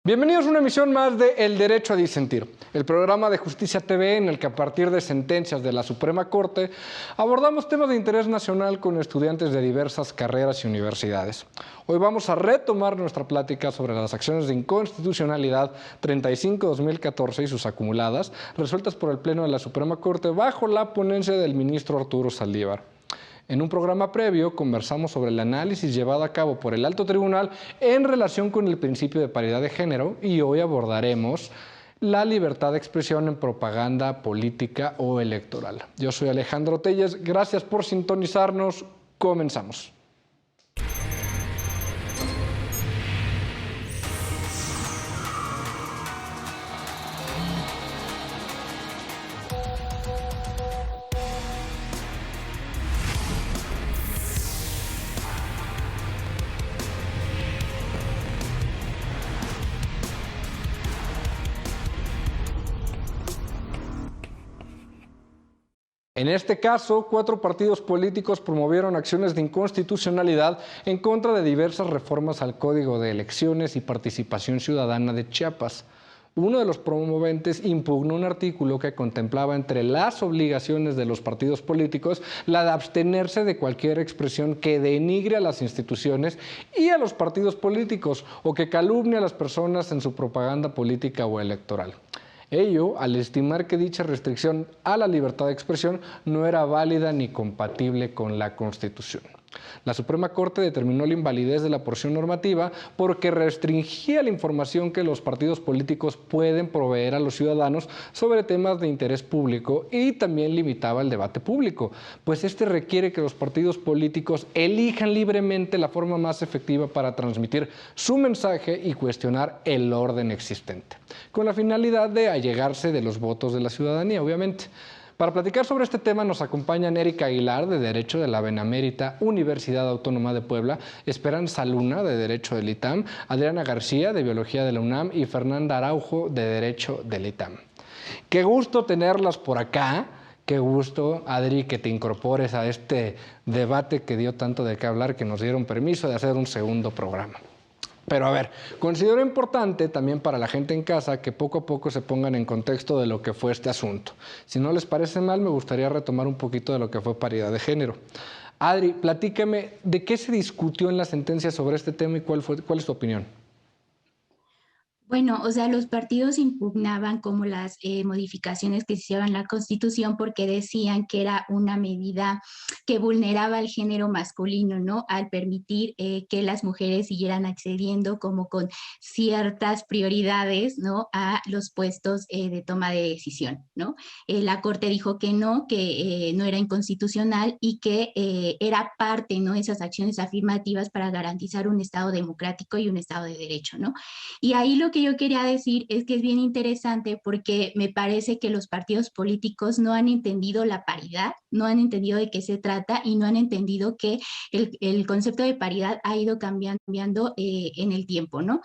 Bienvenidos a una emisión más de El Derecho a Disentir, el programa de Justicia TV en el que a partir de sentencias de la Suprema Corte abordamos temas de interés nacional con estudiantes de diversas carreras y universidades. Hoy vamos a retomar nuestra plática sobre las acciones de inconstitucionalidad 35-2014 y sus acumuladas, resueltas por el Pleno de la Suprema Corte bajo la ponencia del ministro Arturo Saldívar. En un programa previo conversamos sobre el análisis llevado a cabo por el Alto Tribunal en relación con el principio de paridad de género y hoy abordaremos la libertad de expresión en propaganda política o electoral. Yo soy Alejandro Telles, gracias por sintonizarnos, comenzamos. En este caso, 4 partidos políticos promovieron acciones de inconstitucionalidad en contra de diversas reformas al Código de Elecciones y Participación Ciudadana de Chiapas. Uno de los promoventes impugnó un artículo que contemplaba entre las obligaciones de los partidos políticos la de abstenerse de cualquier expresión que denigre a las instituciones y a los partidos políticos o que calumnie a las personas en su propaganda política o electoral. Ello al estimar que dicha restricción a la libertad de expresión no era válida ni compatible con la Constitución. La Suprema Corte determinó la invalidez de la porción normativa porque restringía la información que los partidos políticos pueden proveer a los ciudadanos sobre temas de interés público y también limitaba el debate público, pues este requiere que los partidos políticos elijan libremente la forma más efectiva para transmitir su mensaje y cuestionar el orden existente, con la finalidad de allegarse de los votos de la ciudadanía, obviamente. Para platicar sobre este tema nos acompañan Erika Aguilar, de Derecho de la Benemérita Universidad Autónoma de Puebla, Esperanza Luna, de Derecho del ITAM, Adriana García, de Biología de la UNAM y Fernanda Araujo, de Derecho del ITAM. Qué gusto tenerlas por acá. Qué gusto, Adri, que te incorpores a este debate que dio tanto de qué hablar, que nos dieron permiso de hacer un segundo programa. Pero a ver, considero importante también para la gente en casa que poco a poco se pongan en contexto de lo que fue este asunto. Si no les parece mal, me gustaría retomar un poquito de lo que fue paridad de género. Adri, platícame, ¿de qué se discutió en la sentencia sobre este tema y cuál es tu opinión? Bueno, o sea, los partidos impugnaban como las modificaciones que se hicieron en la Constitución porque decían que era una medida que vulneraba el género masculino, ¿no? Al permitir que las mujeres siguieran accediendo como con ciertas prioridades, ¿no? A los puestos de toma de decisión, ¿no? La Corte dijo que no era inconstitucional y que era parte, ¿no? Esas acciones afirmativas para garantizar un Estado democrático y un Estado de derecho, ¿no? Y ahí lo que yo quería decir es que es bien interesante porque me parece que los partidos políticos no han entendido la paridad, no han entendido de qué se trata y no han entendido que el concepto de paridad ha ido cambiando en el tiempo, ¿no?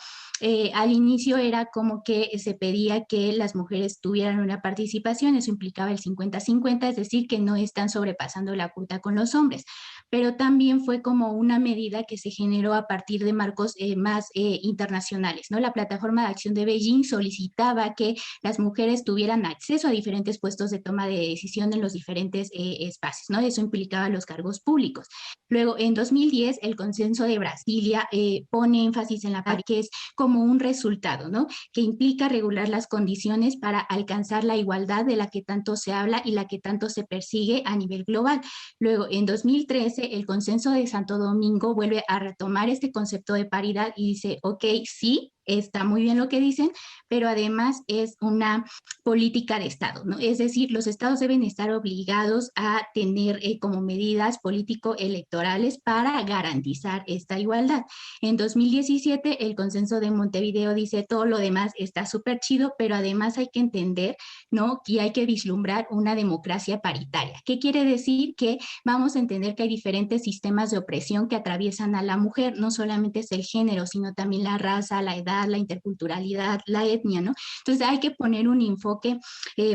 Al inicio era como que se pedía que las mujeres tuvieran una participación, eso implicaba el 50-50, es decir, que no están sobrepasando la cuota con los hombres, pero también fue como una medida que se generó a partir de marcos más internacionales, ¿no? La Plataforma de Acción de Beijing solicitaba que las mujeres tuvieran acceso a diferentes puestos de toma de decisión en los diferentes espacios, ¿no? Eso implicaba los cargos públicos. Luego, en 2010, el Consenso de Brasilia pone énfasis en la paridad, que es como un resultado, ¿no? Que implica regular las condiciones para alcanzar la igualdad de la que tanto se habla y la que tanto se persigue a nivel global. Luego, en 2013, el Consenso de Santo Domingo vuelve a retomar este concepto de paridad y dice, ok, sí, está muy bien lo que dicen, pero además es una política de Estado, ¿no? Es decir, los estados deben estar obligados a tener como medidas político-electorales para garantizar esta igualdad. En 2017, el Consenso de Montevideo dice todo lo demás está súper chido, pero además hay que entender, ¿no? Que hay que vislumbrar una democracia paritaria. ¿Qué quiere decir? Que vamos a entender que hay diferentes sistemas de opresión que atraviesan a la mujer, no solamente es el género, sino también la raza, la edad, diversidad, la interculturalidad, la etnia, ¿no? Entonces hay que poner un enfoque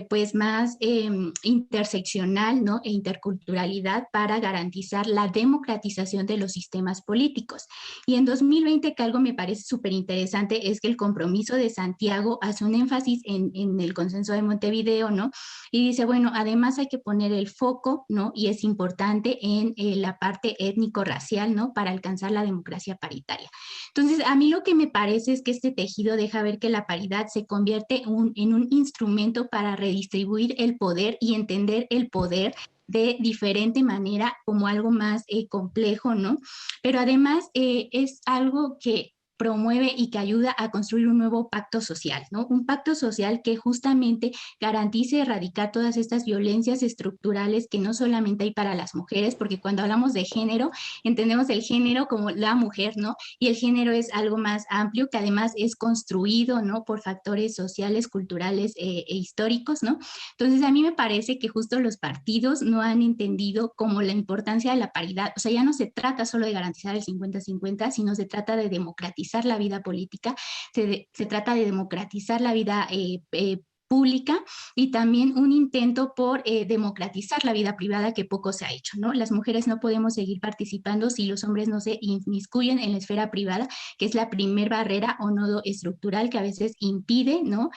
pues más interseccional, ¿no? E interculturalidad para garantizar la democratización de los sistemas políticos. Y en 2020, que algo me parece súper interesante, es que el compromiso de Santiago hace un énfasis en el consenso de Montevideo, ¿no? Y dice, bueno, además hay que poner el foco, ¿no? Y es importante en la parte étnico-racial, ¿no? Para alcanzar la democracia paritaria. Entonces, a mí lo que me parece es que este tejido deja ver que la paridad se convierte en un instrumento para redistribuir el poder y entender el poder de diferente manera como algo más complejo, ¿no? Pero además es algo que promueve y que ayuda a construir un nuevo pacto social, ¿no? Un pacto social que justamente garantice erradicar todas estas violencias estructurales que no solamente hay para las mujeres, porque cuando hablamos de género, entendemos el género como la mujer, ¿no? Y el género es algo más amplio que además es construido, ¿no? Por factores sociales, culturales e históricos, ¿no? Entonces a mí me parece que justo los partidos no han entendido como la importancia de la paridad, o sea, ya no se trata solo de garantizar el 50-50, sino se trata de democratizar la vida política, se trata de democratizar la vida pública y también un intento por democratizar la vida privada que poco se ha hecho, ¿no? Las mujeres no podemos seguir participando si los hombres no se inmiscuyen en la esfera privada, que es la primer barrera o nodo estructural que a veces impide, ¿no?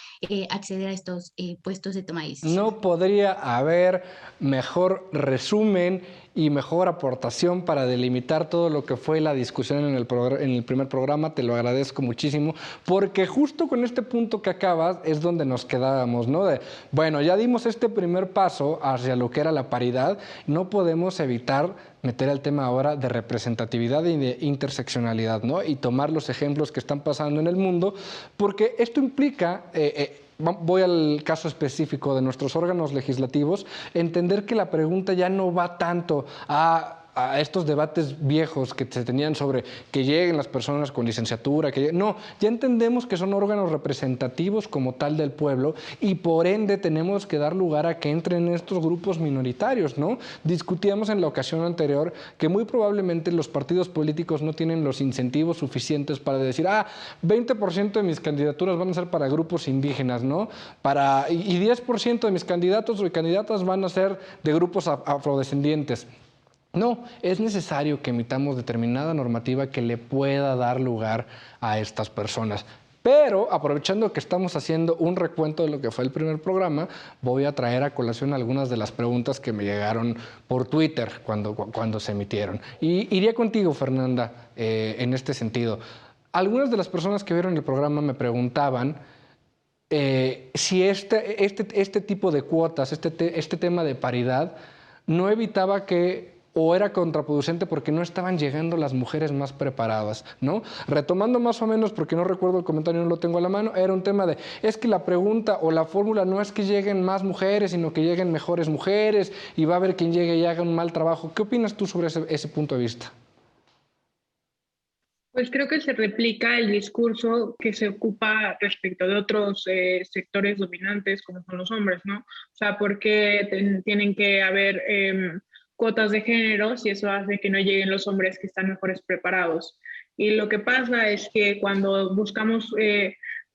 Acceder a estos puestos de toma de decisión. No podría haber mejor resumen y mejor aportación para delimitar todo lo que fue la discusión en el primer programa. Te lo agradezco muchísimo, porque justo con este punto que acabas es donde nos quedábamos, ¿no? Bueno, ya dimos este primer paso hacia lo que era la paridad, no podemos evitar meter el tema ahora de representatividad y de interseccionalidad, ¿no? Y tomar los ejemplos que están pasando en el mundo, porque esto implica... voy al caso específico de nuestros órganos legislativos, entender que la pregunta ya no va tanto a estos debates viejos que se tenían sobre que lleguen las personas con licenciatura, no, ya entendemos que son órganos representativos como tal del pueblo y por ende tenemos que dar lugar a que entren estos grupos minoritarios, ¿no? Discutíamos en la ocasión anterior que muy probablemente los partidos políticos no tienen los incentivos suficientes para decir, 20% de mis candidaturas van a ser para grupos indígenas, ¿no? Y 10% de mis candidatos o candidatas van a ser de grupos afrodescendientes. No, es necesario que emitamos determinada normativa que le pueda dar lugar a estas personas. Pero, aprovechando que estamos haciendo un recuento de lo que fue el primer programa, voy a traer a colación algunas de las preguntas que me llegaron por Twitter cuando se emitieron. Y iría contigo, Fernanda, en este sentido. Algunas de las personas que vieron el programa me preguntaban si este tipo de cuotas, este tema de paridad, no evitaba o era contraproducente porque no estaban llegando las mujeres más preparadas, ¿no? Retomando más o menos, porque no recuerdo el comentario, no lo tengo a la mano, era un tema de, es que la pregunta o la fórmula no es que lleguen más mujeres, sino que lleguen mejores mujeres y va a haber quien llegue y haga un mal trabajo. ¿Qué opinas tú sobre ese punto de vista? Pues creo que se replica el discurso que se ocupa respecto de otros sectores dominantes como son los hombres, ¿no? O sea, porque tienen que haber cuotas de género si eso hace que no lleguen los hombres que están mejores preparados. Y lo que pasa es que cuando buscamos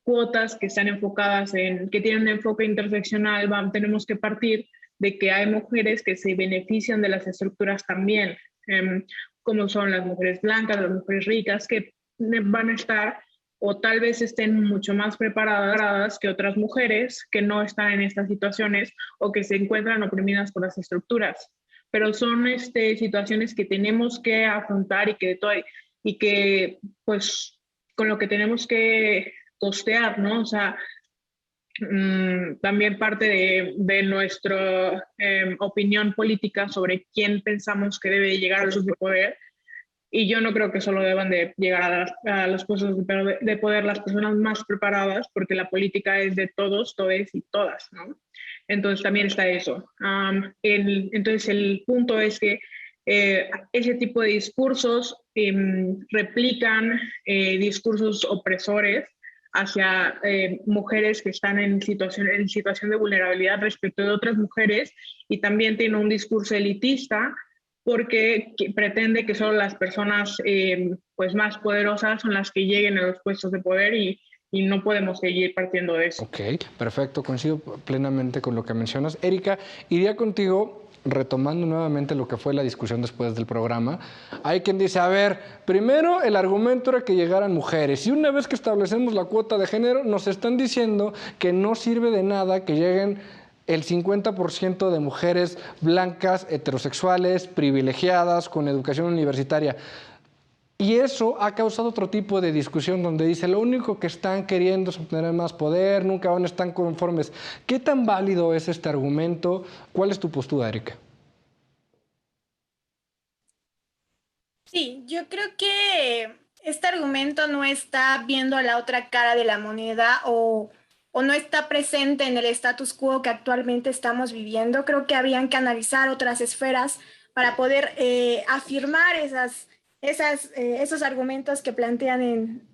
cuotas que están enfocadas que tienen un enfoque interseccional, tenemos que partir de que hay mujeres que se benefician de las estructuras también. Como son las mujeres blancas, las mujeres ricas, que van a estar o tal vez estén mucho más preparadas que otras mujeres que no están en estas situaciones o que se encuentran oprimidas por las estructuras. Pero son situaciones que tenemos que afrontar y que pues con lo que tenemos que costear, ¿no? O sea, también parte de nuestra opinión política sobre quién pensamos que debe llegar a los de poder. Y yo no creo que solo deban de llegar a los puestos de poder las personas más preparadas, porque la política es de todos, todes y todas, ¿no? Entonces también está eso. Entonces el punto es que ese tipo de discursos replican discursos opresores hacia mujeres que están en situación de vulnerabilidad respecto de otras mujeres, y también tiene un discurso elitista porque pretende que solo las personas pues más poderosas son las que lleguen a los puestos de poder y no podemos seguir partiendo de eso. Ok, perfecto, coincido plenamente con lo que mencionas. Erika, iría contigo retomando nuevamente lo que fue la discusión después del programa. Hay quien dice, a ver, primero el argumento era que llegaran mujeres y una vez que establecemos la cuota de género nos están diciendo que no sirve de nada que lleguen el 50% de mujeres blancas, heterosexuales, privilegiadas, con educación universitaria. Y eso ha causado otro tipo de discusión donde dice, lo único que están queriendo es obtener más poder, nunca van a estar conformes. ¿Qué tan válido es este argumento? ¿Cuál es tu postura, Erika? Sí, yo creo que este argumento no está viendo a la otra cara de la moneda o no está presente en el status quo que actualmente estamos viviendo. Creo que habían que analizar otras esferas para poder afirmar esos argumentos que plantean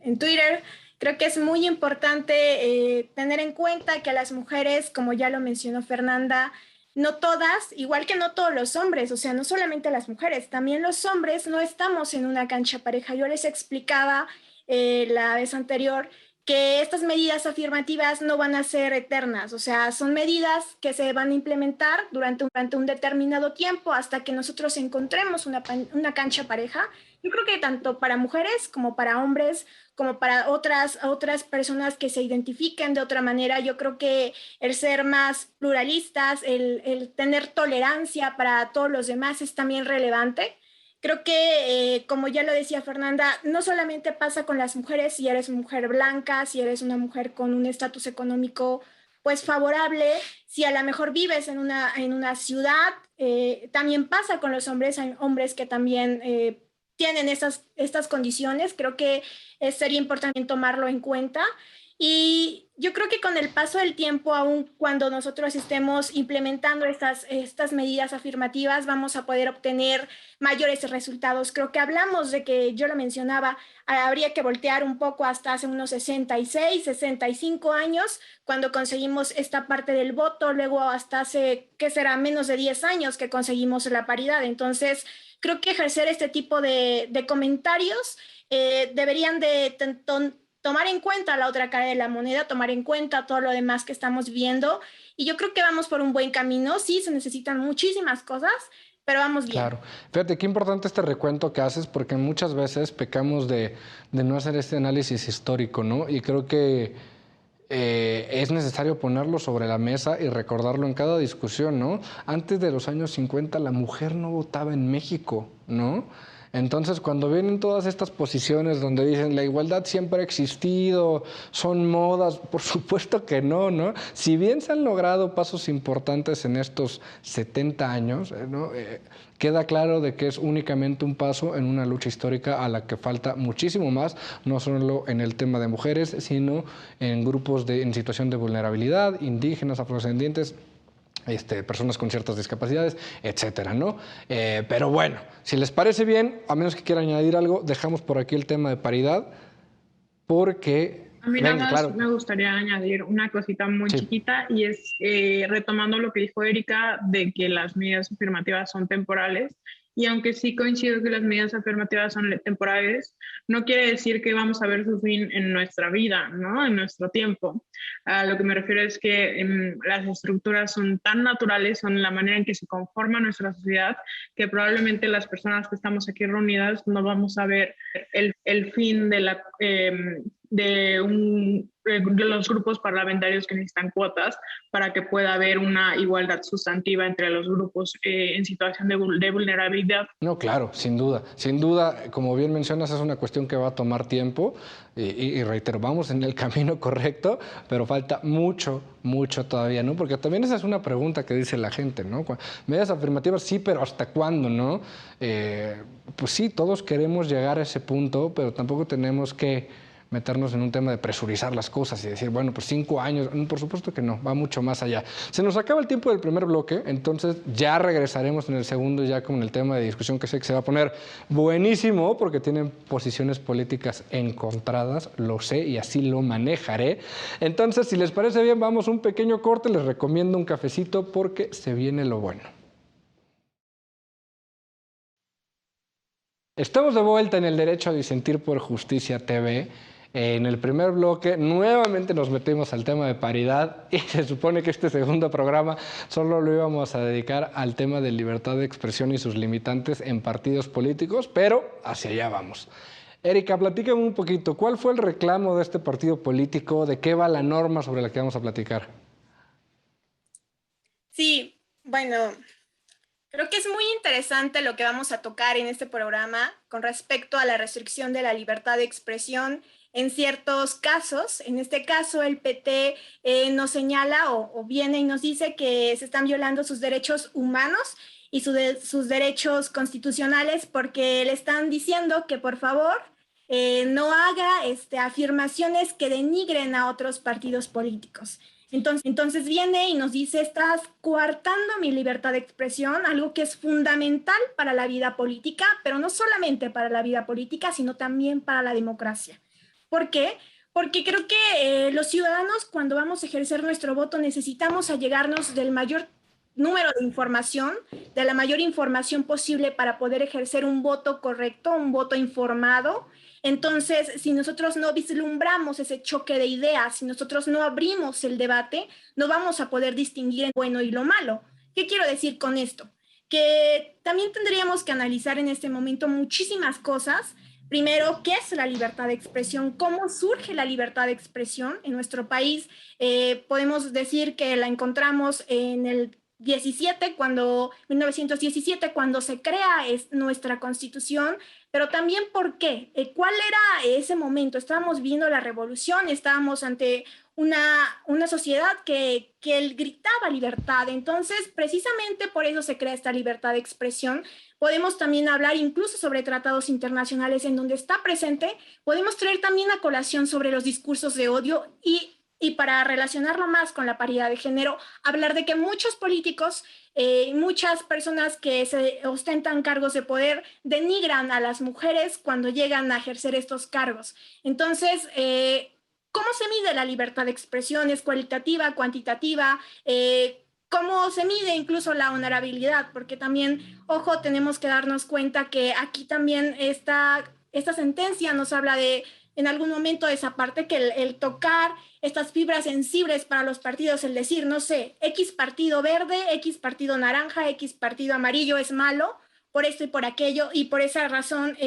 en Twitter. Creo que es muy importante tener en cuenta que a las mujeres, como ya lo mencionó Fernanda, no todas, igual que no todos los hombres, o sea, no solamente las mujeres, también los hombres no estamos en una cancha pareja. Yo les explicaba la vez anterior que estas medidas afirmativas no van a ser eternas, o sea, son medidas que se van a implementar durante un determinado tiempo hasta que nosotros encontremos una cancha pareja. Yo creo que tanto para mujeres como para hombres, como para otras personas que se identifiquen de otra manera, yo creo que el ser más pluralistas, el tener tolerancia para todos los demás es también relevante. Creo que, como ya lo decía Fernanda, no solamente pasa con las mujeres, si eres mujer blanca, si eres una mujer con un estatus económico pues favorable, si a lo mejor vives en una ciudad, también pasa con los hombres, hay hombres que también tienen estas condiciones. Creo que sería importante tomarlo en cuenta. Y yo creo que con el paso del tiempo, aun cuando nosotros estemos implementando estas medidas afirmativas, vamos a poder obtener mayores resultados. Creo que hablamos de que, yo lo mencionaba, habría que voltear un poco hasta hace unos 66, 65 años, cuando conseguimos esta parte del voto, luego hasta hace, ¿qué será?, menos de 10 años que conseguimos la paridad. Entonces, creo que ejercer este tipo de comentarios deberían de tomar en cuenta la otra cara de la moneda, tomar en cuenta todo lo demás que estamos viendo. Y yo creo que vamos por un buen camino. Sí, se necesitan muchísimas cosas, pero vamos bien. Claro. Fíjate, qué importante este recuento que haces, porque muchas veces pecamos de no hacer este análisis histórico, ¿no? Y creo que es necesario ponerlo sobre la mesa y recordarlo en cada discusión, ¿no? Antes de los años 50 la mujer no votaba en México, ¿no? Entonces, cuando vienen todas estas posiciones donde dicen la igualdad siempre ha existido, son modas, por supuesto que no, ¿no? Si bien se han logrado pasos importantes en estos 70 años, ¿no? Queda claro de que es únicamente un paso en una lucha histórica a la que falta muchísimo más, no solo en el tema de mujeres, sino en grupos en situación de vulnerabilidad, indígenas, afrodescendientes, personas con ciertas discapacidades, etcétera, ¿no? Pero bueno, si les parece bien, a menos que quieran añadir algo, dejamos por aquí el tema de paridad, porque... A mí nada más me gustaría añadir una cosita muy chiquita, y es retomando lo que dijo Erika de que las medidas afirmativas son temporales. Y aunque sí coincido que las medidas afirmativas son temporales, no quiere decir que vamos a ver su fin en nuestra vida, ¿no? En nuestro tiempo. A lo que me refiero es que las estructuras son tan naturales, son la manera en que se conforma nuestra sociedad, que probablemente las personas que estamos aquí reunidas no vamos a ver el fin de los grupos parlamentarios que necesitan cuotas para que pueda haber una igualdad sustantiva entre los grupos en situación de vulnerabilidad. No, claro, sin duda. Sin duda, como bien mencionas, es una cuestión que va a tomar tiempo y reitero, vamos en el camino correcto, pero falta mucho, mucho todavía, ¿no? Porque también esa es una pregunta que dice la gente, ¿no? Medidas afirmativas, sí, pero ¿hasta cuándo, no? Pues sí, todos queremos llegar a ese punto, pero tampoco tenemos que meternos en un tema de presurizar las cosas y decir, bueno, pues 5 años, por supuesto que no, va mucho más allá. Se nos acaba el tiempo del primer bloque, entonces ya regresaremos en el segundo ya con el tema de discusión, que sé que se va a poner buenísimo porque tienen posiciones políticas encontradas, lo sé y así lo manejaré. Entonces, si les parece bien, vamos a un pequeño corte, les recomiendo un cafecito porque se viene lo bueno. Estamos de vuelta en el Derecho a Disentir por Justicia TV. En el primer bloque nuevamente nos metimos al tema de paridad y se supone que este segundo programa solo lo íbamos a dedicar al tema de libertad de expresión y sus limitantes en partidos políticos, pero hacia allá vamos. Erika, platícame un poquito, ¿cuál fue el reclamo de este partido político? ¿De qué va la norma sobre la que vamos a platicar? Sí, bueno, creo que es muy interesante lo que vamos a tocar en este programa con respecto a la restricción de la libertad de expresión en ciertos casos. En este caso, el PT nos señala o viene y nos dice que se están violando sus derechos humanos y sus derechos constitucionales porque le están diciendo que por favor no haga afirmaciones que denigren a otros partidos políticos. Entonces viene y nos dice, estás coartando mi libertad de expresión, algo que es fundamental para la vida política, pero no solamente para la vida política, sino también para la democracia. ¿Por qué? Porque creo que los ciudadanos, cuando vamos a ejercer nuestro voto, necesitamos allegarnos del mayor número de información, de la mayor información posible para poder ejercer un voto correcto, un voto informado. Entonces, si nosotros no vislumbramos ese choque de ideas, si nosotros no abrimos el debate, no vamos a poder distinguir el bueno y lo malo. ¿Qué quiero decir con esto? Que también tendríamos que analizar en este momento muchísimas cosas. Primero, ¿qué es la libertad de expresión? ¿Cómo surge la libertad de expresión en nuestro país? Podemos decir que la encontramos en el 1917, cuando se crea nuestra Constitución, pero también ¿por qué? ¿Cuál era ese momento? Estábamos viendo la revolución, estábamos ante una sociedad que gritaba libertad. Entonces, precisamente por eso se crea esta libertad de expresión. Podemos también hablar incluso sobre tratados internacionales en donde está presente. Podemos traer también a colación sobre los discursos de odio y para relacionarlo más con la paridad de género, hablar de que muchos políticos, muchas personas que se ostentan cargos de poder denigran a las mujeres cuando llegan a ejercer estos cargos. Entonces, ¿cómo se mide la libertad de expresión? ¿Es cualitativa, cuantitativa? ¿Cómo se mide incluso la honorabilidad? Porque también, ojo, tenemos que darnos cuenta que aquí también esta sentencia nos habla de, en algún momento, esa parte que el tocar estas fibras sensibles para los partidos, el decir, no sé, X partido verde, X partido naranja, X partido amarillo es malo, por esto y por aquello, y por esa razón,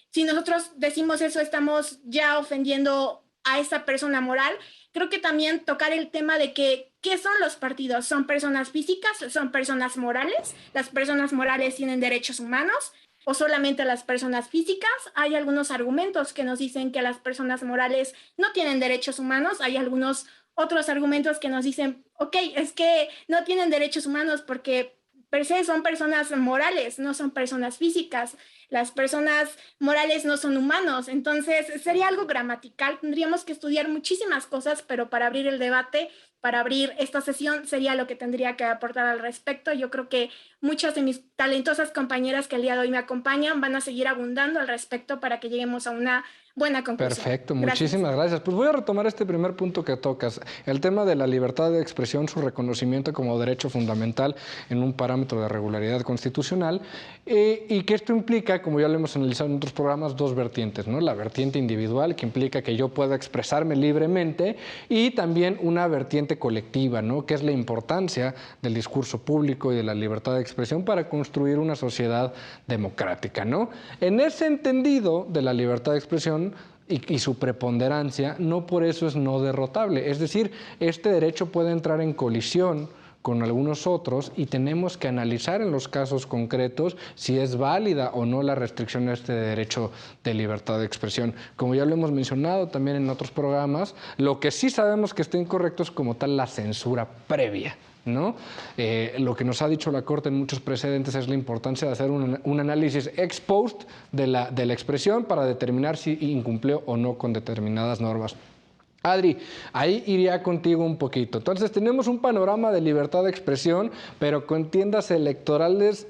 si nosotros decimos eso, estamos ya ofendiendo a esa persona moral. Creo que también tocar el tema de que, ¿qué son los partidos? ¿Son personas físicas? ¿Son personas morales? ¿Las personas morales tienen derechos humanos? ¿O solamente las personas físicas? Hay algunos argumentos que nos dicen que las personas morales no tienen derechos humanos. Hay algunos otros argumentos que nos dicen, ok, es que no tienen derechos humanos porque per se son personas morales, no son personas físicas. Las personas morales no son humanos. Entonces, sería algo gramatical. Tendríamos que estudiar muchísimas cosas, pero para abrir el debate, para abrir esta sesión, sería lo que tendría que aportar al respecto. Yo creo que muchas de mis talentosas compañeras que el día de hoy me acompañan van a seguir abundando al respecto para que lleguemos a una buena conclusión. Perfecto, muchísimas gracias. Pues voy a retomar este primer punto que tocas, el tema de la libertad de expresión, su reconocimiento como derecho fundamental en un parámetro de regularidad constitucional, y que esto implica, como ya lo hemos analizado en otros programas, dos vertientes, ¿no? La vertiente individual, que implica que yo pueda expresarme libremente, y también una vertiente colectiva, ¿no? Que es la importancia del discurso público y de la libertad de expresión para construir una sociedad democrática, ¿no? En ese entendido de la libertad de expresión y su preponderancia, no por eso es no derrotable. Es decir, este derecho puede entrar en colisión con algunos otros y tenemos que analizar en los casos concretos si es válida o no la restricción a este derecho de libertad de expresión. Como ya lo hemos mencionado también en otros programas, lo que sí sabemos que está incorrecto es como tal la censura previa, ¿no? Lo que nos ha dicho la Corte en muchos precedentes es la importancia de hacer un análisis ex post de la expresión para determinar si incumplió o no con determinadas normas. Adri, ahí iría contigo un poquito. Entonces tenemos un panorama de libertad de expresión, pero con tiendas electorales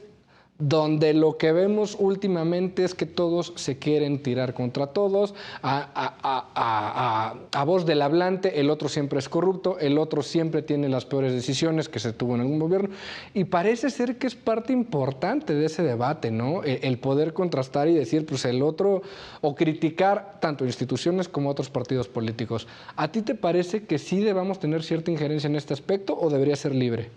donde lo que vemos últimamente es que todos se quieren tirar contra todos, a voz del hablante, el otro siempre es corrupto, el otro siempre tiene las peores decisiones que se tuvo en algún gobierno, y parece ser que es parte importante de ese debate, ¿no? El poder contrastar y decir, pues el otro, o criticar tanto instituciones como otros partidos políticos. ¿A ti te parece que sí debamos tener cierta injerencia en este aspecto o debería ser libre?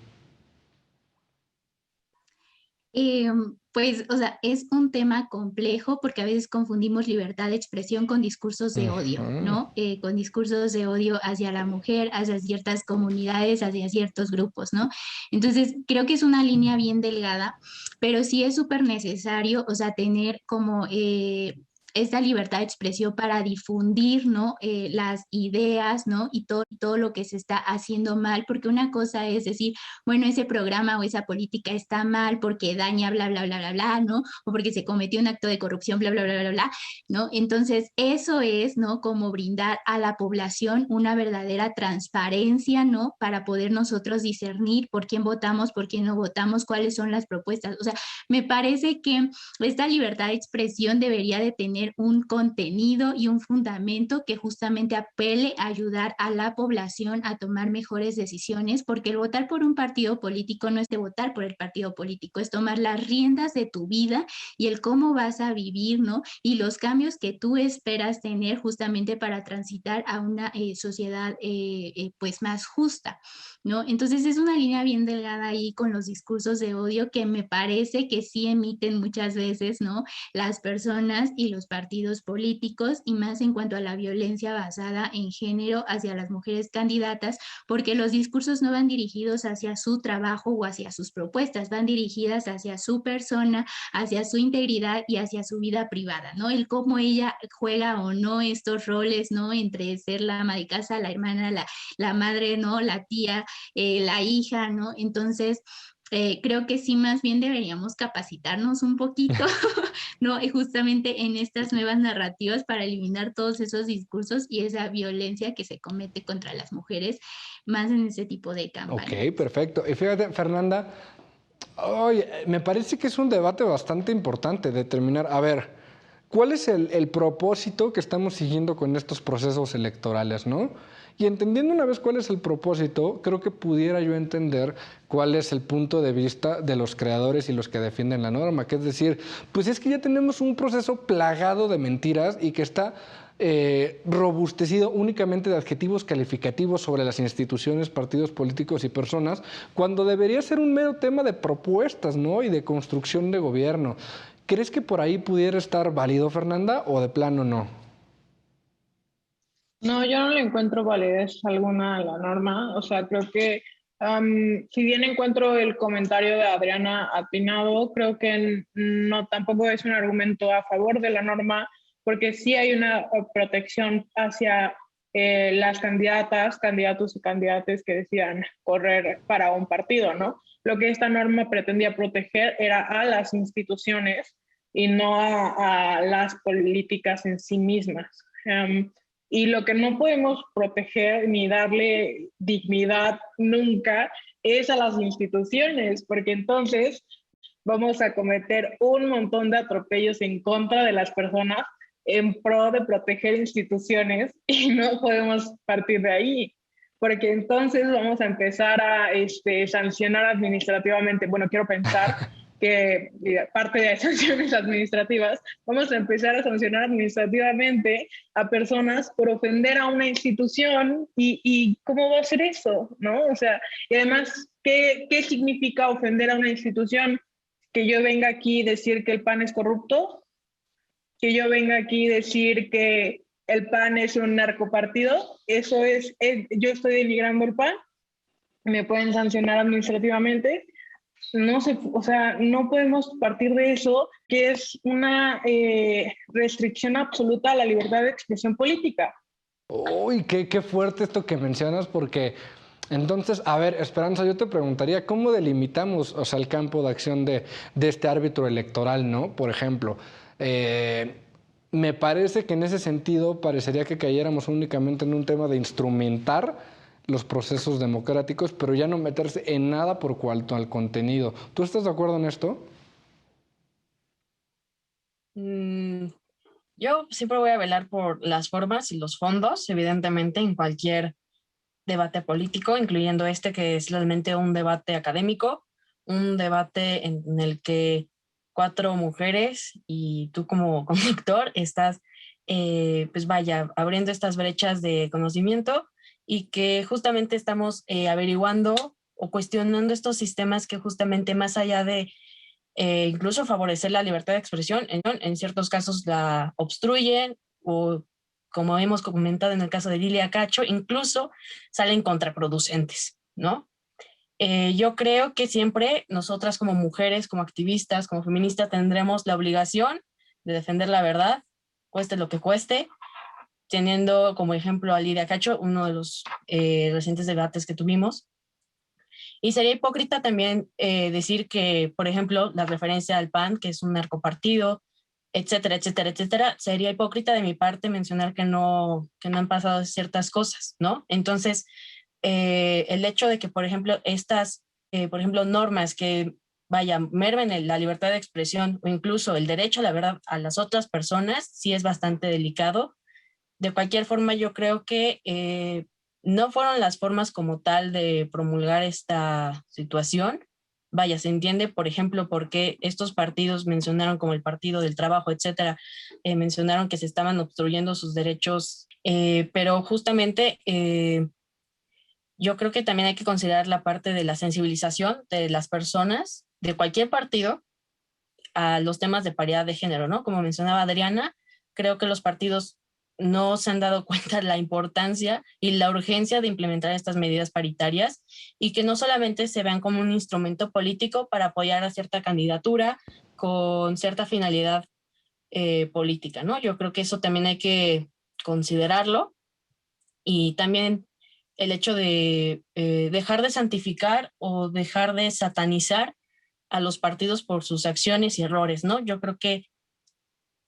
Pues, o sea, es un tema complejo porque a veces confundimos libertad de expresión con discursos de odio, ¿no? Con discursos de odio hacia la mujer, hacia ciertas comunidades, hacia ciertos grupos, ¿no? Entonces, creo que es una línea bien delgada, pero sí es súper necesario, o sea, tener como esta libertad de expresión para difundir, ¿no? Las ideas, ¿no? Y todo lo que se está haciendo mal, porque una cosa es decir, bueno, ese programa o esa política está mal porque daña, bla, bla, bla, bla, bla, ¿no? O porque se cometió un acto de corrupción, bla, bla, bla, bla, bla, ¿no? Entonces, eso es, ¿no? Como brindar a la población una verdadera transparencia, ¿no? Para poder nosotros discernir por quién votamos, por quién no votamos, cuáles son las propuestas. O sea, me parece que esta libertad de expresión debería de tener un contenido y un fundamento que justamente apele a ayudar a la población a tomar mejores decisiones, porque el votar por un partido político no es de votar por el partido político, es tomar las riendas de tu vida y el cómo vas a vivir, ¿no? Y los cambios que tú esperas tener justamente para transitar a una sociedad pues más justa, ¿no? Entonces es una línea bien delgada ahí con los discursos de odio que me parece que sí emiten muchas veces, ¿no? Las personas y los partidos políticos, y más en cuanto a la violencia basada en género hacia las mujeres candidatas, porque los discursos no van dirigidos hacia su trabajo o hacia sus propuestas, van dirigidas hacia su persona, hacia su integridad y hacia su vida privada, ¿no? El cómo ella juega o no estos roles, ¿no? Entre ser la ama de casa, la hermana, la madre, ¿no? La tía, la hija, ¿no? Entonces, creo que sí, más bien deberíamos capacitarnos un poquito, ¿no? Y justamente en estas nuevas narrativas para eliminar todos esos discursos y esa violencia que se comete contra las mujeres, más en ese tipo de campañas. Ok, perfecto. Y fíjate, Fernanda, oye, me parece que es un debate bastante importante determinar, a ver, ¿cuál es el propósito que estamos siguiendo con estos procesos electorales, no? Y entendiendo una vez cuál es el propósito, creo que pudiera yo entender cuál es el punto de vista de los creadores y los que defienden la norma, que es decir, pues es que ya tenemos un proceso plagado de mentiras y que está robustecido únicamente de adjetivos calificativos sobre las instituciones, partidos políticos y personas, cuando debería ser un mero tema de propuestas, ¿no? Y de construcción de gobierno. ¿Crees que por ahí pudiera estar válido, Fernanda, o de plano no? No, yo no le encuentro validez alguna a la norma. O sea, creo que si bien encuentro el comentario de Adriana atinado, creo que no tampoco es un argumento a favor de la norma, porque sí hay una protección hacia las candidatas, candidatos y candidatas que decidan correr para un partido, ¿no? Lo que esta norma pretendía proteger era a las instituciones y no a las políticas en sí mismas. Y lo que no podemos proteger ni darle dignidad nunca es a las instituciones, porque entonces vamos a cometer un montón de atropellos en contra de las personas en pro de proteger instituciones y no podemos partir de ahí, porque entonces vamos a empezar a sancionar administrativamente. Bueno, quiero pensar que parte de sanciones administrativas, vamos a empezar a sancionar administrativamente a personas por ofender a una institución y ¿cómo va a ser eso? ¿No? O sea, y además, ¿qué significa ofender a una institución? Que yo venga aquí y decir que el PAN es corrupto, que yo venga aquí y decir que el PAN es un narcopartido, eso yo estoy denigrando el PAN, me pueden sancionar administrativamente. No sé, o sea, no podemos partir de eso, que es una restricción absoluta a la libertad de expresión política. Uy, qué fuerte esto que mencionas, porque entonces, a ver, Esperanza, yo te preguntaría, ¿cómo delimitamos, o sea, el campo de acción de este árbitro electoral, ¿no? Por ejemplo, me parece que en ese sentido parecería que cayéramos únicamente en un tema de instrumentar los procesos democráticos, pero ya no meterse en nada por cuanto al contenido. ¿Tú estás de acuerdo en esto? Mm, yo siempre voy a velar por las formas y los fondos, evidentemente, en cualquier debate político, incluyendo este que es realmente un debate académico, un debate en el que 4 mujeres y tú como conductor estás, pues vaya, abriendo estas brechas de conocimiento y que justamente estamos averiguando o cuestionando estos sistemas que justamente más allá de incluso favorecer la libertad de expresión, en ciertos casos la obstruyen o, como hemos comentado en el caso de Lilia Cacho, incluso salen contraproducentes, ¿no? Yo creo que siempre nosotras como mujeres, como activistas, como feministas, tendremos la obligación de defender la verdad, cueste lo que cueste, teniendo como ejemplo a Lilia Cacho, uno de los recientes debates que tuvimos. Y sería hipócrita también decir que, por ejemplo, la referencia al PAN, que es un narcopartido, etcétera, etcétera, etcétera, sería hipócrita de mi parte mencionar que no han pasado ciertas cosas, ¿no? Entonces, el hecho de que, por ejemplo, estas, por ejemplo, normas que, vaya, mermen la libertad de expresión o incluso el derecho a la verdad a las otras personas, sí es bastante delicado. De cualquier forma, yo creo que no fueron las formas como tal de promulgar esta situación. Vaya, se entiende, por ejemplo, por qué estos partidos mencionaron como el Partido del Trabajo, etcétera, mencionaron que se estaban obstruyendo sus derechos, pero justamente yo creo que también hay que considerar la parte de la sensibilización de las personas de cualquier partido a los temas de paridad de género, ¿no? Como mencionaba Adriana, creo que los partidos no se han dado cuenta de la importancia y la urgencia de implementar estas medidas paritarias y que no solamente se vean como un instrumento político para apoyar a cierta candidatura con cierta finalidad política, ¿no? Yo creo que eso también hay que considerarlo y también el hecho de dejar de santificar o dejar de satanizar a los partidos por sus acciones y errores, ¿no? Yo creo que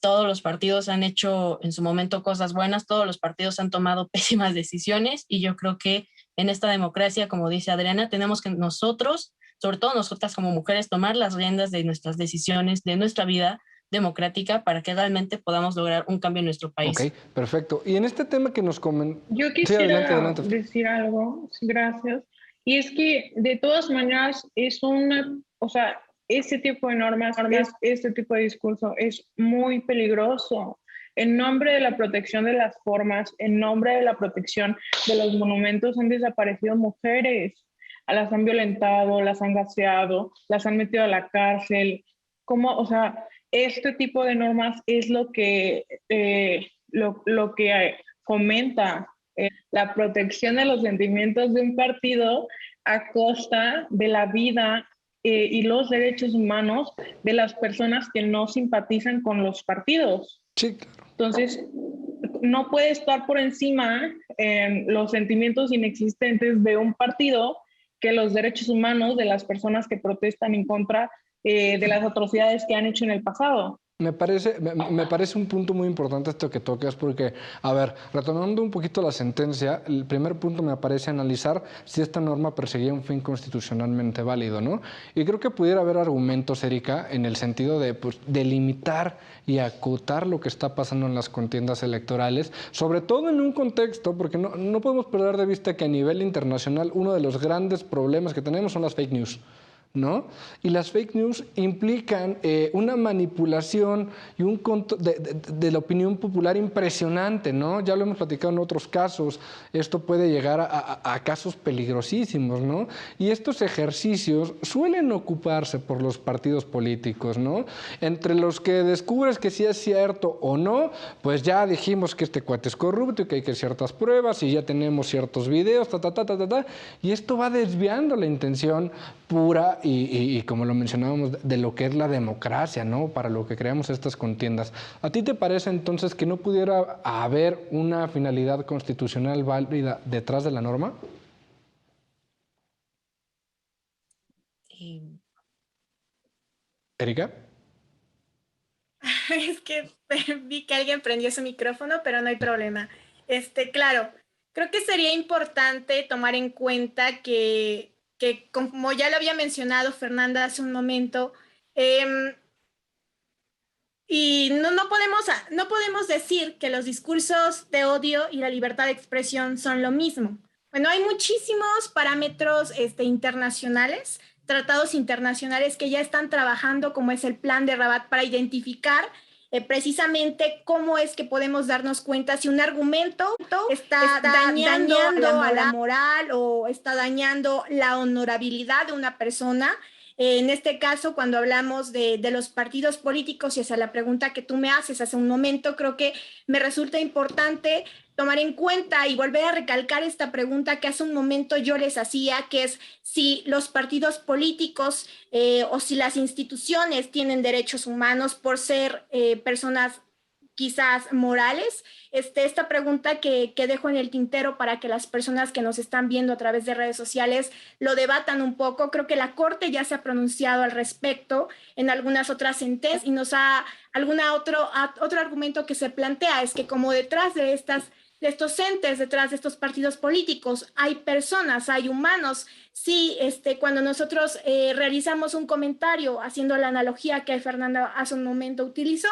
todos los partidos han hecho en su momento cosas buenas, todos los partidos han tomado pésimas decisiones y yo creo que en esta democracia, como dice Adriana, tenemos que nosotros, sobre todo nosotras como mujeres, tomar las riendas de nuestras decisiones, de nuestra vida democrática para que realmente podamos lograr un cambio en nuestro Ok, país. perfecto. Y en este tema que nos comentó... Yo Sí, adelante, quisiera adelante. decir algo, sí, gracias. Y es que de todas maneras es una, o sea, este tipo de normas, este tipo de discurso es muy peligroso. En nombre de la protección de las formas, en nombre de la protección de los monumentos, han desaparecido mujeres, las han violentado, las han gaseado, las han metido a la cárcel. ¿Cómo? O sea, este tipo de normas es lo que fomenta la protección de los sentimientos de un partido a costa de la vida y los derechos humanos de las personas que no simpatizan con los partidos. Sí, claro. Entonces, no puede estar por encima los sentimientos inexistentes de un partido que los derechos humanos de las personas que protestan en contra de las atrocidades que han hecho en el pasado. Me parece un punto muy importante esto que tocas porque, a ver, retomando un poquito la sentencia, el primer punto me parece analizar si esta norma perseguía un fin constitucionalmente válido, ¿no? Y creo que pudiera haber argumentos, Erika, en el sentido de pues, delimitar y acotar lo que está pasando en las contiendas electorales, sobre todo en un contexto, porque no podemos perder de vista que a nivel internacional uno de los grandes problemas que tenemos son las fake news, ¿no? Y las fake news implican una manipulación y de la opinión popular impresionante, ¿no? Ya lo hemos platicado en otros casos. Esto puede llegar a casos peligrosísimos, ¿no? Y estos ejercicios suelen ocuparse por los partidos políticos, ¿no? Entre los que descubres que sí es cierto o no, pues ya dijimos que este cuate es corrupto y que hay que ciertas pruebas y ya tenemos ciertos videos, y esto va desviando la intención pura y como lo mencionábamos, de lo que es la democracia, ¿no? Para lo que creamos estas contiendas. ¿A ti te parece entonces que no pudiera haber una finalidad constitucional válida detrás de la norma? ¿Erika? Es que vi que alguien prendió su micrófono, pero no hay problema. Claro, creo que sería importante tomar en cuenta que como ya lo había mencionado Fernanda hace un momento, Y no podemos decir que los discursos de odio y la libertad de expresión son lo mismo. Bueno, hay muchísimos parámetros internacionales, tratados internacionales que ya están trabajando, como es el Plan de Rabat, para identificar precisamente cómo es que podemos darnos cuenta si un argumento está dañando a la moral o está dañando la honorabilidad de una persona. En este caso, cuando hablamos de los partidos políticos y hacia la pregunta que tú me haces hace un momento, creo que me resulta importante tomar en cuenta y volver a recalcar esta pregunta que hace un momento yo les hacía, que es si los partidos políticos o si las instituciones tienen derechos humanos por ser personas quizás morales. Esta pregunta que dejo en el tintero para que las personas que nos están viendo a través de redes sociales lo debatan un poco. Creo que la Corte ya se ha pronunciado al respecto en algunas otras sentencias y nos ha otro argumento que se plantea es que como detrás de estos entes, detrás de estos partidos políticos, hay personas, hay humanos. Sí, cuando nosotros realizamos un comentario haciendo la analogía que Fernanda hace un momento utilizó,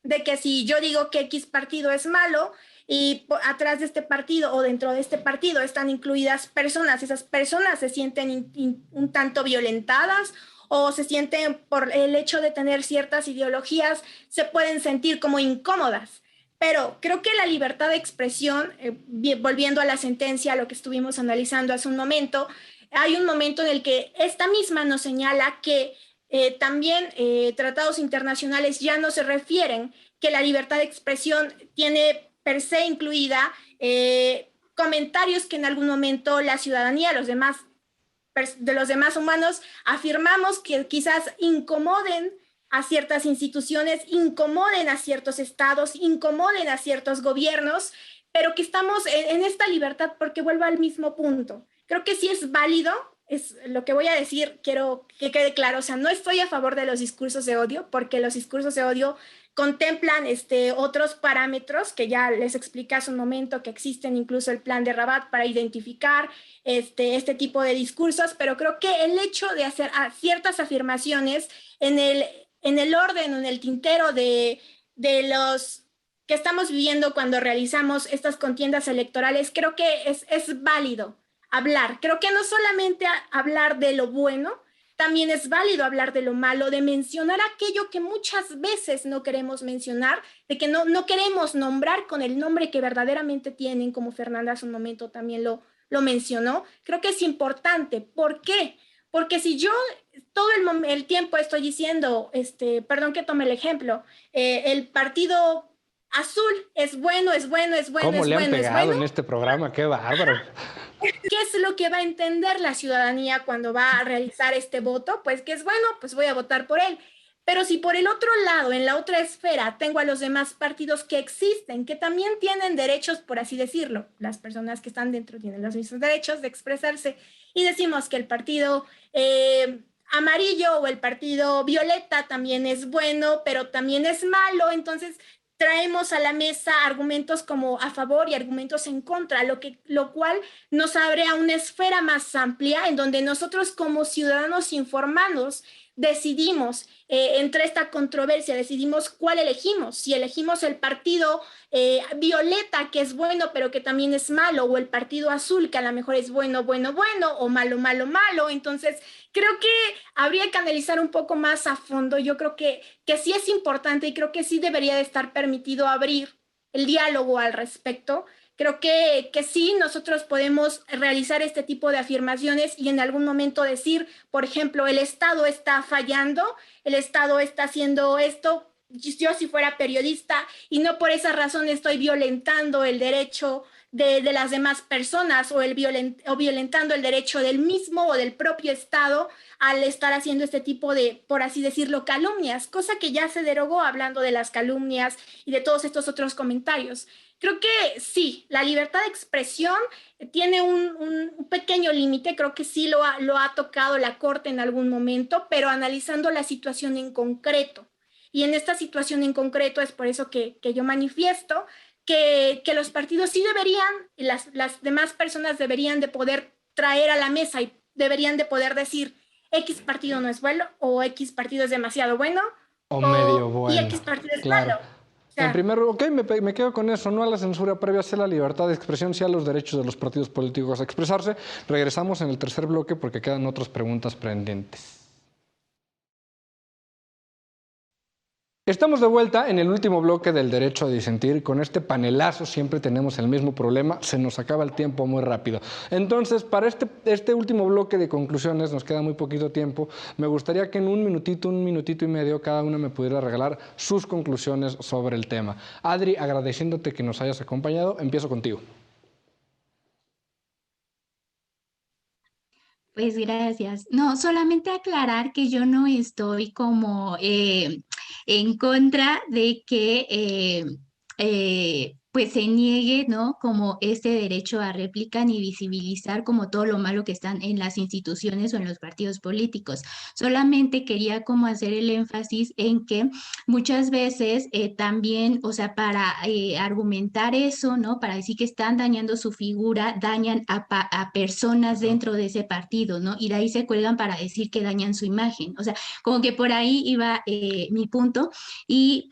de que si yo digo que X partido es malo y atrás de este partido o dentro de este partido están incluidas personas, esas personas se sienten un tanto violentadas o se sienten por el hecho de tener ciertas ideologías, se pueden sentir como incómodas. Pero creo que la libertad de expresión, volviendo a la sentencia, a lo que estuvimos analizando hace un momento, hay un momento en el que esta misma nos señala que también tratados internacionales ya no se refieren que la libertad de expresión tiene per se incluida comentarios que en algún momento la ciudadanía, de los demás humanos, afirmamos que quizás incomoden a ciertas instituciones, incomoden a ciertos estados, incomoden a ciertos gobiernos, pero que estamos en esta libertad porque vuelvo al mismo punto. Creo que sí es válido. Es lo que voy a decir, quiero que quede claro, o sea, no estoy a favor de los discursos de odio, porque los discursos de odio contemplan otros parámetros que ya les expliqué hace un momento, que existen incluso el plan de Rabat para identificar este tipo de discursos, pero creo que el hecho de hacer ciertas afirmaciones en el orden o en el tintero de los que estamos viviendo cuando realizamos estas contiendas electorales, creo que es válido hablar. Creo que no solamente hablar de lo bueno, también es válido hablar de lo malo, de mencionar aquello que muchas veces no queremos mencionar, de que no queremos nombrar con el nombre que verdaderamente tienen, como Fernanda hace un momento también lo mencionó. Creo que es importante. ¿Por qué? Porque si yo todo el tiempo estoy diciendo, perdón que tome el ejemplo, el partido azul es bueno, es bueno, es bueno, ¿Cómo es le han bueno, es pegado bueno? en este programa? ¡Qué bárbaro! ¿Qué es lo que va a entender la ciudadanía cuando va a realizar este voto? Pues que es bueno, pues voy a votar por él. Pero si por el otro lado, en la otra esfera, tengo a los demás partidos que existen, que también tienen derechos, por así decirlo, las personas que están dentro tienen los mismos derechos de expresarse, y decimos que el partido amarillo o el partido violeta también es bueno, pero también es malo, entonces traemos a la mesa argumentos como a favor y argumentos en contra, lo cual nos abre a una esfera más amplia en donde nosotros como ciudadanos informados decidimos entre esta controversia, decidimos cuál elegimos, si elegimos el partido violeta, que es bueno, pero que también es malo, o el partido azul, que a lo mejor es bueno, bueno, bueno, o malo, malo, malo. Entonces, creo que habría que analizar un poco más a fondo. Yo creo que sí es importante y creo que sí debería de estar permitido abrir el diálogo al respecto. Creo que sí, nosotros podemos realizar este tipo de afirmaciones y en algún momento decir, por ejemplo, el Estado está fallando, el Estado está haciendo esto. Yo si fuera periodista y no por esa razón estoy violentando el derecho de las demás personas o violentando el derecho del mismo o del propio Estado al estar haciendo este tipo de, por así decirlo, calumnias, cosa que ya se derogó hablando de las calumnias y de todos estos otros comentarios. Creo que sí, la libertad de expresión tiene un pequeño límite, creo que sí lo ha tocado la Corte en algún momento, pero analizando la situación en concreto. Y en esta situación en concreto es por eso que yo manifiesto que los partidos sí deberían, las demás personas deberían de poder traer a la mesa y deberían de poder decir X partido no es bueno o X partido es demasiado bueno O medio y bueno. X partido es Claro. malo. O sea, En primer lugar, ok, me quedo con eso, no a la censura previa, sí a la libertad de expresión, sí a los derechos de los partidos políticos a expresarse. Regresamos en el tercer bloque porque quedan otras preguntas pendientes. Estamos de vuelta en el último bloque del derecho a disentir. Con este panelazo siempre tenemos el mismo problema, se nos acaba el tiempo muy rápido. Entonces, para este último bloque de conclusiones, nos queda muy poquito tiempo, me gustaría que en un minutito y medio, cada una me pudiera regalar sus conclusiones sobre el tema. Adri, agradeciéndote que nos hayas acompañado, empiezo contigo. Pues gracias. No, solamente aclarar que yo no estoy como en contra de que pues se niegue, ¿no? Como este derecho a réplica ni visibilizar como todo lo malo que están en las instituciones o en los partidos políticos. Solamente quería como hacer el énfasis en que muchas veces también, o sea, para argumentar eso, ¿no? Para decir que están dañando su figura, dañan a personas dentro de ese partido, ¿no? Y de ahí se cuelgan para decir que dañan su imagen. O sea, como que por ahí iba mi punto y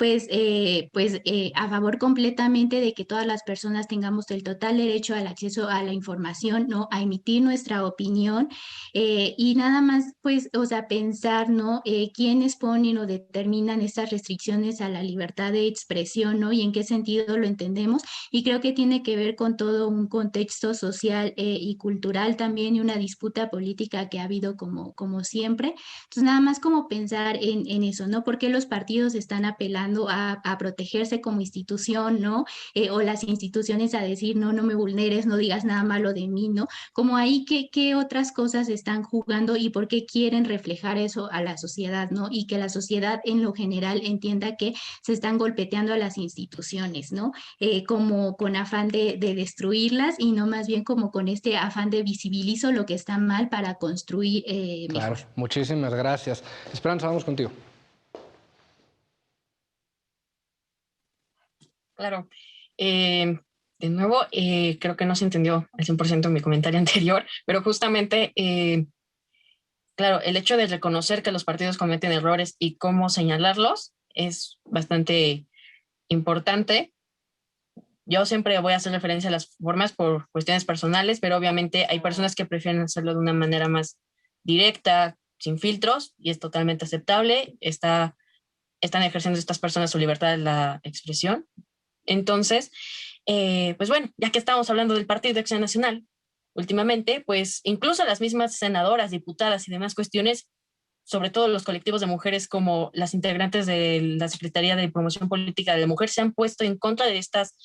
a favor completamente de que todas las personas tengamos el total derecho al acceso a la información, ¿no? A emitir nuestra opinión y nada más, pues, o sea, pensar, ¿no? Quiénes ponen o determinan estas restricciones a la libertad de expresión, ¿no? Y en qué sentido lo entendemos. Y creo que tiene que ver con todo un contexto social y cultural también y una disputa política que ha habido como siempre. Entonces, nada más como pensar en eso, ¿no? Porque los partidos están apelando a protegerse como institución, ¿no? O las instituciones a decir, no, no me vulneres, no digas nada malo de mí, ¿no? Como ahí, ¿qué otras cosas están jugando y por qué quieren reflejar eso a la sociedad, ¿no? Y que la sociedad en lo general entienda que se están golpeteando a las instituciones, ¿no? Como con afán de destruirlas y no más bien como con este afán de visibilizo lo que está mal para construir Claro, mejor. muchísimas gracias. Esperanza, vamos contigo. Claro. De nuevo, creo que no se entendió al 100% mi comentario anterior, pero justamente, claro, el hecho de reconocer que los partidos cometen errores y cómo señalarlos es bastante importante. Yo siempre voy a hacer referencia a las formas por cuestiones personales, pero obviamente hay personas que prefieren hacerlo de una manera más directa, sin filtros, y es totalmente aceptable. Están ejerciendo estas personas su libertad de la expresión. Entonces, pues bueno, ya que estamos hablando del Partido de Acción Nacional, últimamente, pues incluso las mismas senadoras, diputadas y demás cuestiones, sobre todo los colectivos de mujeres como las integrantes de la Secretaría de Promoción Política de la Mujer, se han puesto en contra de estas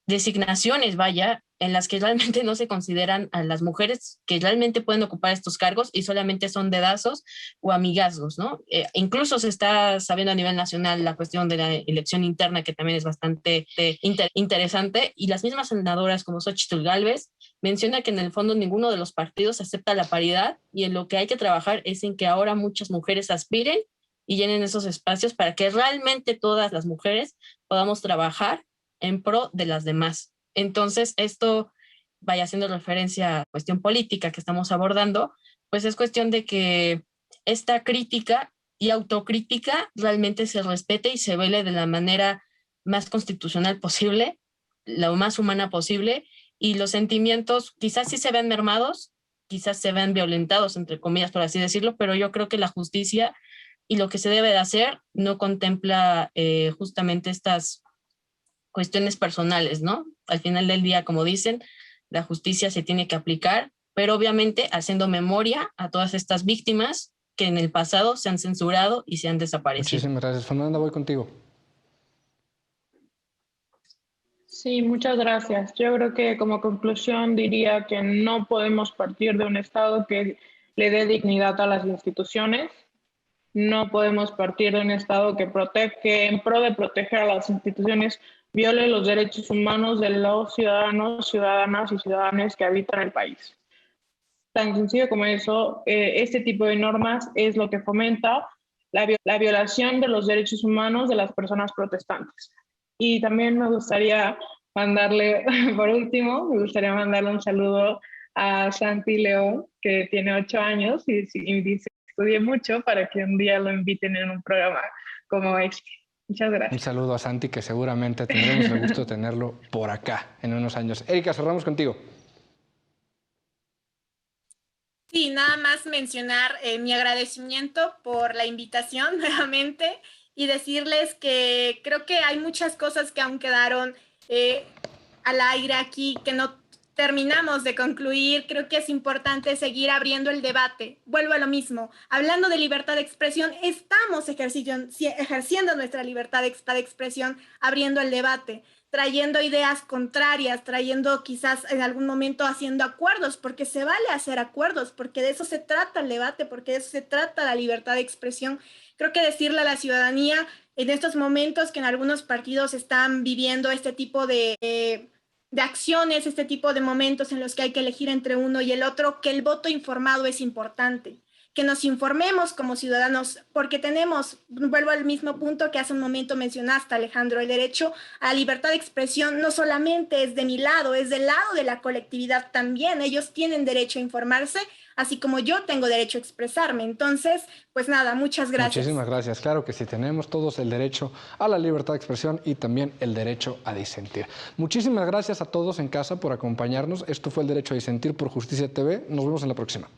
designaciones, vaya, en las que realmente no se consideran a las mujeres que realmente pueden ocupar estos cargos y solamente son dedazos o amigazgos, ¿no? Incluso se está sabiendo a nivel nacional la cuestión de la elección interna, que también es bastante interesante, y las mismas senadoras como Xóchitl Gálvez menciona que en el fondo ninguno de los partidos acepta la paridad y en lo que hay que trabajar es en que ahora muchas mujeres aspiren y llenen esos espacios para que realmente todas las mujeres podamos trabajar en pro de las demás. Entonces, esto, vaya haciendo referencia a la cuestión política que estamos abordando, pues es cuestión de que esta crítica y autocrítica realmente se respete y se vele de la manera más constitucional posible, lo más humana posible, y los sentimientos quizás sí se ven mermados, quizás se ven violentados, entre comillas, por así decirlo, pero yo creo que la justicia y lo que se debe de hacer no contempla justamente estas cuestiones personales, ¿no? Al final del día, como dicen, la justicia se tiene que aplicar, pero obviamente haciendo memoria a todas estas víctimas que en el pasado se han censurado y se han desaparecido. Muchísimas gracias. Fernanda, voy contigo. Sí, muchas gracias. Yo creo que como conclusión diría que no podemos partir de un Estado que le dé dignidad a las instituciones. No podemos partir de un Estado que en pro de proteger a las instituciones, viole los derechos humanos de los ciudadanos, ciudadanas y ciudadanos que habitan el país. Tan sencillo como eso, este tipo de normas es lo que fomenta la violación de los derechos humanos de las personas protestantes. Y también me gustaría mandarle, por último, me gustaría mandarle un saludo a Santi León, que tiene 8 años y dice: estudié mucho para que un día lo inviten en un programa como este. Muchas Un gracias. saludo a Santi, que seguramente tendremos el gusto de tenerlo por acá en unos años. Erika, cerramos contigo. Sí, nada más mencionar mi agradecimiento por la invitación nuevamente y decirles que creo que hay muchas cosas que aún quedaron al aire aquí que no terminamos de concluir. Creo que es importante seguir abriendo el debate. Vuelvo a lo mismo. Hablando de libertad de expresión, estamos ejerciendo nuestra libertad de expresión, abriendo el debate, trayendo ideas contrarias, trayendo quizás en algún momento haciendo acuerdos, porque se vale hacer acuerdos, porque de eso se trata el debate, porque de eso se trata la libertad de expresión. Creo que decirle a la ciudadanía en estos momentos que en algunos partidos están viviendo este tipo de acciones, este tipo de momentos en los que hay que elegir entre uno y el otro, que el voto informado es importante, que nos informemos como ciudadanos, porque tenemos, vuelvo al mismo punto que hace un momento mencionaste, Alejandro, el derecho a la libertad de expresión no solamente es de mi lado, es del lado de la colectividad también. Ellos tienen derecho a informarse, así como yo tengo derecho a expresarme. Entonces, pues nada, muchas gracias. Muchísimas gracias. Claro que sí, tenemos todos el derecho a la libertad de expresión y también el derecho a disentir. Muchísimas gracias a todos en casa por acompañarnos. Esto fue El Derecho a Disentir por Justicia TV. Nos vemos en la próxima.